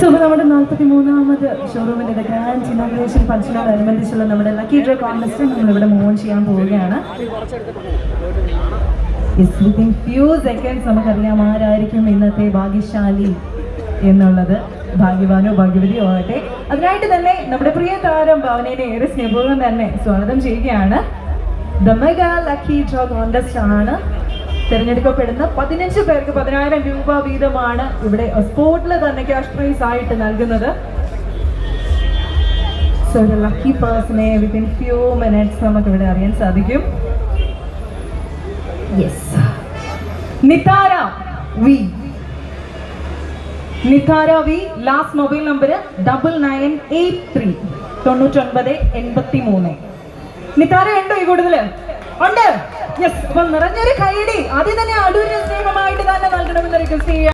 So നമ്മുടെ 43ാമത് ഷോറൂമിൻ്റെ grand inauguration ഫംഗ്ഷനോടനുബന്ധിച്ചുള്ള നമ്മുടെ lucky draw contest നമ്മളിവിടെ മൂവ് ചെയ്യാൻ പോവുകയാണ്. വിത്തിൻ ഫ്യൂ സെക്കൻഡ്സ് നമുക്കറിയാം ആരായിരിക്കും ഇന്നത്തെ ഭാഗ്യശാലി എന്നുള്ളത്. ഭാഗ്യവാനോ ഭാഗ്യവതിയോ ആകട്ടെ. അതിനായിട്ട് തന്നെ നമ്മുടെ പ്രിയ താരം ഭാവനയെ ഏറെ സ്നേഹപൂർവ്വം തന്നെ സ്വാഗതം ചെയ്യുകയാണ്. The mega lucky draw contest ആണ്. തിരഞ്ഞെടുക്കപ്പെടുന്ന 15 പേർക്ക് 10,000 രൂപ വീതമാണ് ഇവിടെ സ്പോട്ടിൽ തന്നെ ക്യാഷ് പ്രൈസ് ആയിട്ട് നൽകുന്നത്. സോ ഒരു ലക്കി പേഴ്സണെ വിത്തിൻ ഫ്യൂ മിനിറ്റ്സ് നമുക്ക് ഇവിടെ അറിയാൻ സാധിക്കും. Yes, Nithara V. Nithara V, last mobile number 9983 9983. Nithara ഉണ്ടോ ഈ കൂടുതല്? ഉണ്ട്. യെസ്, അപ്പൊ നിറഞ്ഞൊരു കൈയടി ആദ്യം തന്നെ അടൂരിന് സ്നേഹമായിട്ട് തന്നെ നൽകണമെന്ന് റിക്വസ്റ്റ് ചെയ്യാം.